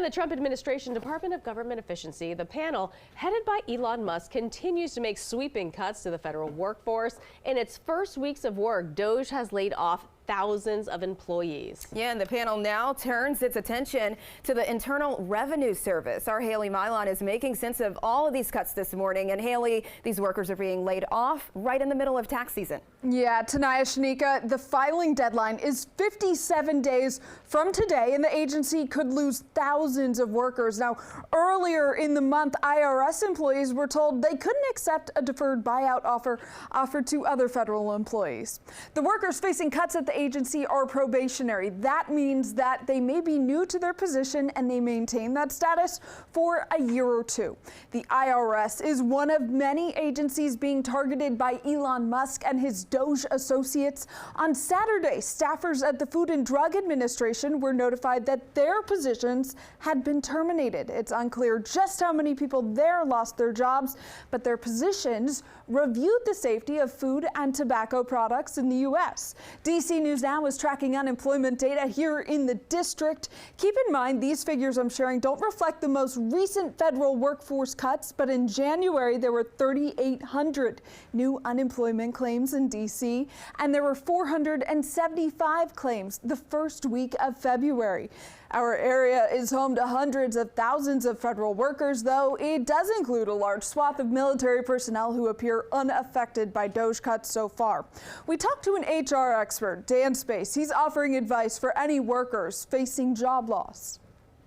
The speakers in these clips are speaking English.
And the Trump administration Department of Government Efficiency, the panel headed by Elon Musk, continues to make sweeping cuts to the federal workforce. In its first weeks of work, DOGE has laid off thousands of employees. Yeah, and the panel now turns its attention to the Internal Revenue Service. Our Haley Milon is making sense of all of these cuts this morning. And Haley, these workers are being laid off right in the middle of tax season. Yeah, Tanaya, Shanika, the filing deadline is 57 days from today, and the agency could lose thousands of workers. Now, earlier in the month, IRS employees were told they couldn't accept a deferred buyout offer offered to other federal employees. The workers facing cuts at the agency are probationary. That means that they may be new to their position and they maintain that status for a year or two. The IRS is one of many agencies being targeted by Elon Musk and his DOGE associates. On Saturday, staffers at the Food and Drug Administration were notified that their positions had been terminated. It's unclear just how many people there lost their jobs, but their positions reviewed the safety of food and tobacco products in the U.S. DC News Now is tracking unemployment data here in the district. Keep in mind, these figures I'm sharing don't reflect the most recent federal workforce cuts, but in January there were 3,800 new unemployment claims in DC, and there were 475 claims the first week of February. Our area is home to hundreds of thousands of federal workers, though it does include a large swath of military personnel who appear unaffected by DOGE cuts so far. We talked to an HR expert, Dan Space. He's offering advice for any workers facing job loss.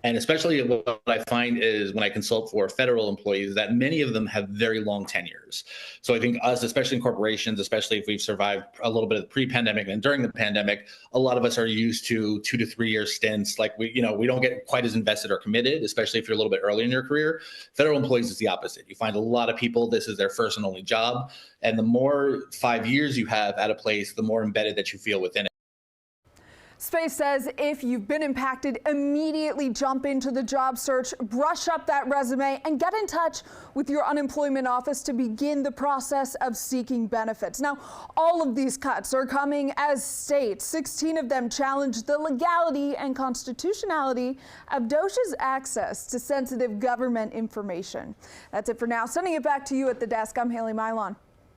And especially what I find is when I consult for federal employees, that many of them have very long tenures. So I think us, especially in corporations, especially if we've survived a little bit of the pre-pandemic and during the pandemic, a lot of us are used to 2 to 3 year stints. Like we don't get quite as invested or committed, especially if you're a little bit early in your career. Federal employees is the opposite. You find a lot of people, this is their first and only job. And the more 5 years you have at a place, the more embedded that you feel within it. Space says if you've been impacted, immediately jump into the job search, brush up that resume, and get in touch with your unemployment office to begin the process of seeking benefits. Now, all of these cuts are coming as states, 16 of them, challenge the legality and constitutionality of DOGE's access to sensitive government information. That's it for now. Sending it back to you at the desk, I'm Haley Milon.